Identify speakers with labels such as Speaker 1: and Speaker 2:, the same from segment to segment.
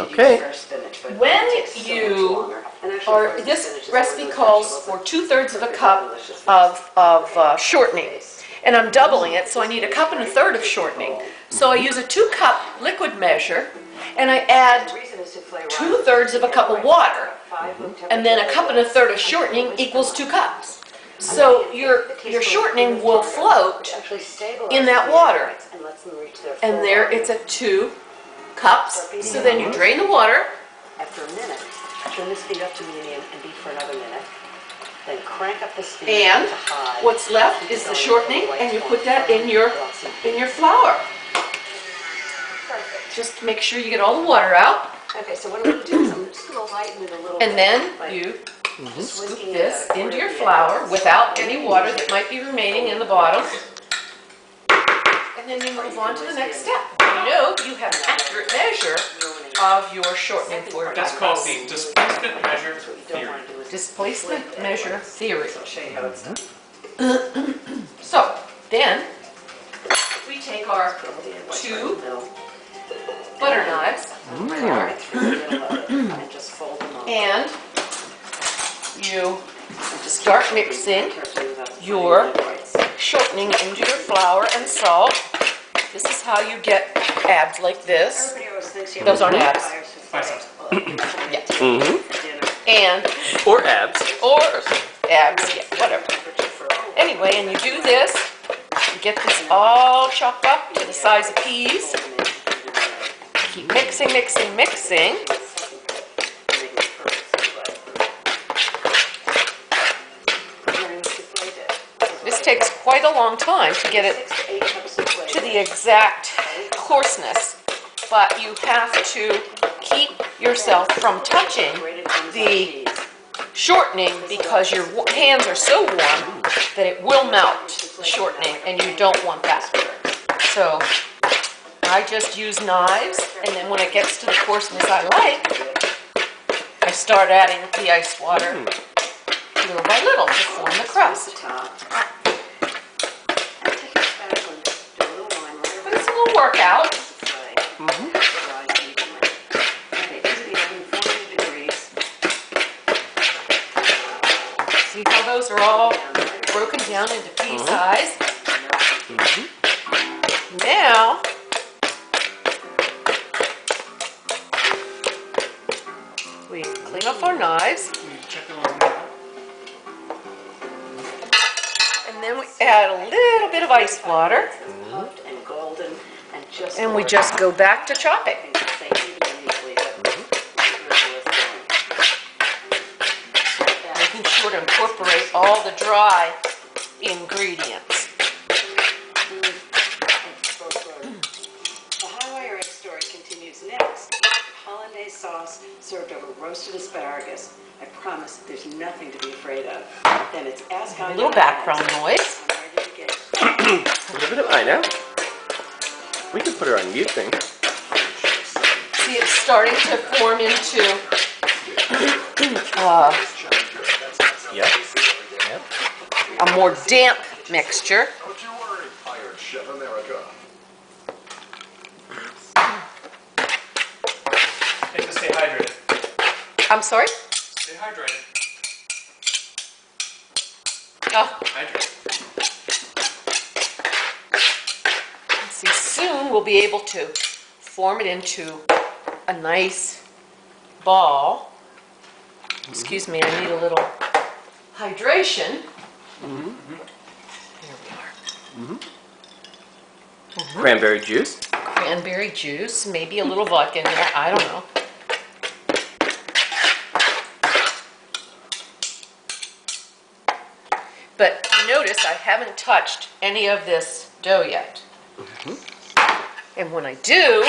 Speaker 1: Okay.
Speaker 2: When you are, this recipe calls for 2/3 of a cup of shortening. And I'm doubling it, so I need a cup and a third of shortening. So I use a 2-cup liquid measure, and I add 2/3 of a cup of water. And then a cup and a third of shortening equals 2 cups. So your shortening will float in that water. And there it's at 2 cups. So then you drain the water.
Speaker 3: After a minute, turn the speed up to medium and beat for another minute. Then crank up the speed
Speaker 2: And
Speaker 3: to high.
Speaker 2: what's left is the shortening, and you put that in your flour. Just make sure you get all the water out.
Speaker 3: Okay, so what I'm going to do is I'm just going to lighten it a little bit.
Speaker 2: And then you scoop this into your flour without any water that might be remaining in the bottom. And then you move on to the next step. You know you have an accurate measure of your shortening for your
Speaker 4: That's called the displacement measure theory.
Speaker 2: Displacement measure theory. So then we take our 2 butter knives and you start mixing your shortening into your flour and salt. This is how you get abs like this. Those aren't abs.
Speaker 4: Biceps.
Speaker 2: Yeah. And
Speaker 1: Or abs.
Speaker 2: or abs, yeah, whatever. Anyway, and you do this, you get this all chopped up to the size of peas. Keep mixing, mixing, mixing. This takes quite a long time to get it to the exact coarseness, but you have to keep yourself from touching the shortening because your hands are so warm that it will melt the shortening, and you don't want that. So I just use knives, and then when it gets to the coarseness I like, I start adding the ice water little by little to form the crust. But it's a little workout. See how those are all broken down into pea size? Now, we clean up our knives, and then we add a little bit of ice water, and we just go back to chopping. Making sure to incorporate all the dry ingredients.
Speaker 3: The hot wire egg story continues next. Hollandaise sauce served over roasted asparagus. I promise there's nothing to be afraid of. Then it's ask
Speaker 2: A little background noise.
Speaker 1: A little bit of, I know. We can put her on mute thing.
Speaker 2: See, it's starting to form into
Speaker 1: Yep.
Speaker 2: a more damp mixture.
Speaker 5: Don't you worry, Iron Chef America.
Speaker 4: And to stay hydrated.
Speaker 2: I'm sorry?
Speaker 4: Stay hydrated.
Speaker 2: Oh,
Speaker 4: Hydrate.
Speaker 2: see, soon we'll be able to form it into a nice ball. Excuse me, I need a little hydration. Here we are.
Speaker 1: Cranberry juice.
Speaker 2: Cranberry juice, maybe a little vodka in there, I don't know. But notice I haven't touched any of this dough yet. And when I do,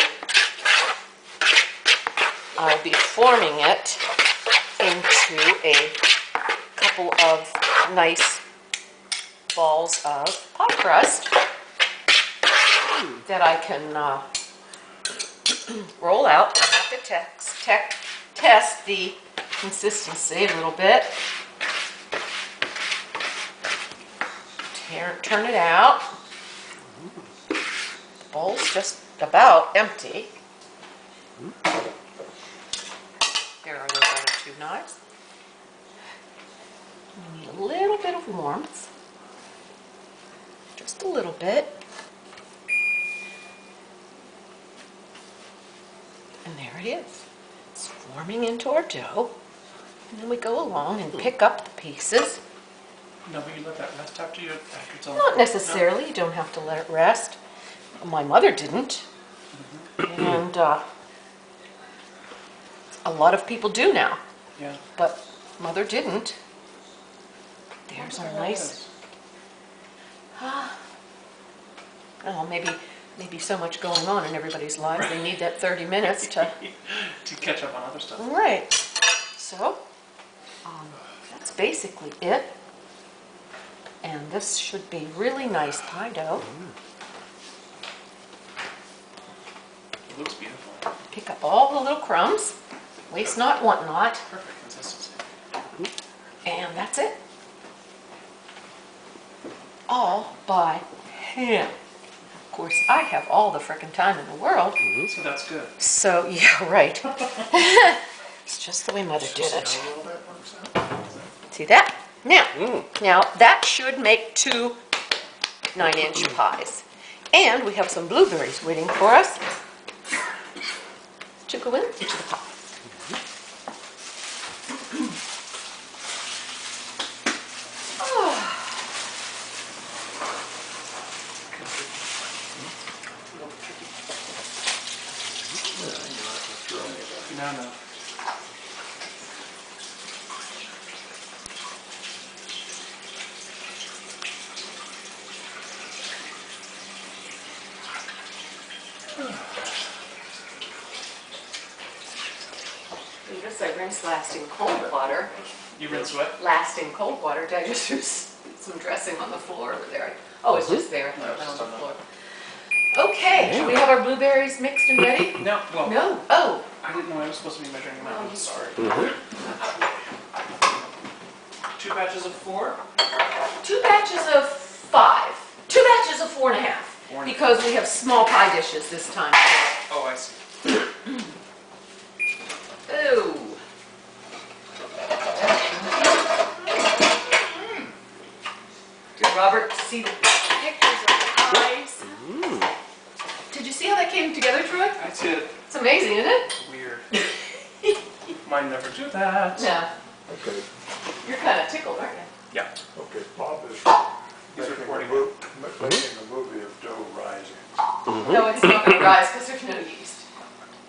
Speaker 2: I'll be forming it into a couple of nice balls of pie crust that I can roll out. I have to test the consistency a little bit. Turn it out. The bowl's just about empty. 2 knives. We need a little bit of warmth. Just a little bit. And there it is. It's forming into our dough. And then we go along and pick up the pieces.
Speaker 4: No, but you let that rest after it's all.
Speaker 2: Not necessarily, you don't have to let it rest. My mother didn't. And a lot of people do now,
Speaker 4: Yeah.
Speaker 2: but Mother didn't. There's our nice. Oh, maybe so much going on in everybody's lives, they need that 30 minutes to.
Speaker 4: To catch up on other stuff.
Speaker 2: Right. So, that's basically it. And this should be really nice pie dough.
Speaker 4: It looks beautiful.
Speaker 2: Pick up all the little crumbs. Waste not, want not.
Speaker 4: Perfect consistency.
Speaker 2: And that's it. All by hand. Of course, I have all the frickin' time in the world.
Speaker 4: So that's good.
Speaker 2: So, yeah, right. It's just the way Mother did it.
Speaker 5: How well that works out.
Speaker 2: See that? Now that should make 2 9-inch pies. And we have some blueberries waiting for us to go into the pie.
Speaker 4: No.
Speaker 2: And this I rinse last in cold water.
Speaker 4: You rinse what?
Speaker 2: Last in cold water. Did I just use some dressing on the floor over there? Oh, it's just there. I thought it went on the floor. Okay, we have our blueberries mixed and ready?
Speaker 4: No. Well,
Speaker 2: No. Oh.
Speaker 4: I didn't know I was supposed to be measuring them out. I'm sorry. 2 batches of 4.
Speaker 2: 2 batches of 5. 2 batches of 4.5.
Speaker 4: 4.5.
Speaker 2: Because we have small pie dishes this time.
Speaker 4: Oh, I see.
Speaker 2: Ooh. Did Robert see the pictures of the pies? Did you see how that came together, Troy?
Speaker 4: I did.
Speaker 2: It's amazing, isn't it?
Speaker 4: Weird. Mine never do that.
Speaker 2: Yeah.
Speaker 5: Okay,
Speaker 2: You're kind of tickled, aren't you?
Speaker 4: Yeah.
Speaker 5: okay, Bob is
Speaker 4: He's recording.
Speaker 5: making a movie of dough rising.
Speaker 2: No, it's not going to rise because there's no yeast.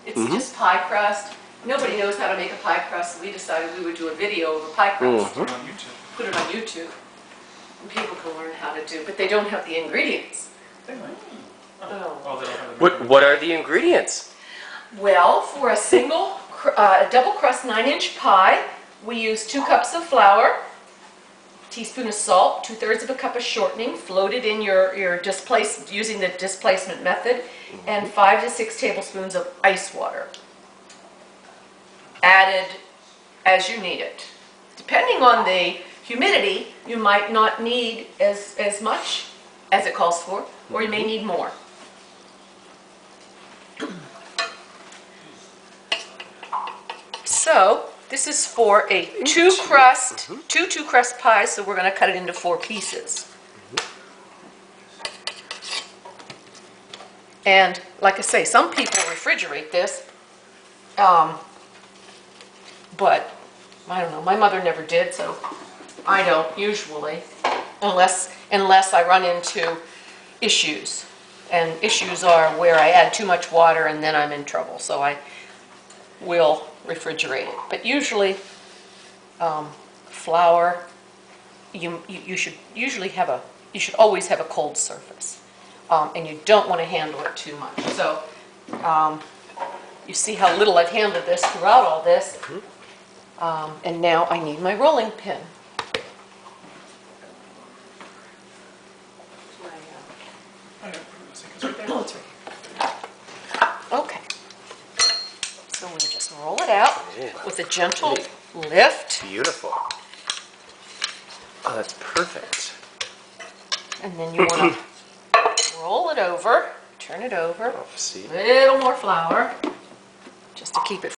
Speaker 2: It's just pie crust. Nobody knows how to make a pie crust, so we decided we would do a video of a pie crust.
Speaker 4: Put it on YouTube.
Speaker 2: Put it on YouTube. And people can learn how to do, but they don't have the ingredients.
Speaker 4: They might.
Speaker 2: Oh.
Speaker 4: Oh, they don't have the
Speaker 1: What are the ingredients?
Speaker 2: Well, for a double crust 9-inch pie, we use 2 cups of flour, teaspoon of salt, 2/3 of a cup of shortening, floated in your using the displacement method, and 5 to 6 tablespoons of ice water. Added as you need it. Depending on the humidity, you might not need as much as it calls for, or you may need more. So, this is for a 2 crust pies, so we're going to cut it into 4 pieces. And like I say, some people refrigerate this, but I don't know, my mother never did, so I don't usually, unless I run into issues. And issues are where I add too much water and then I'm in trouble, so I will refrigerate it. But usually, flour, you should always have a cold surface, and you don't want to handle it too much. So, you see how little I've handled this throughout all this, and now I need my rolling pin. Oh, it's right here. Okay. So we'll just roll it out with a gentle lift.
Speaker 1: Beautiful. Oh, that's perfect.
Speaker 2: And then you want to roll it over, turn it over,
Speaker 1: Oh, see.
Speaker 2: a little more flour, just to keep it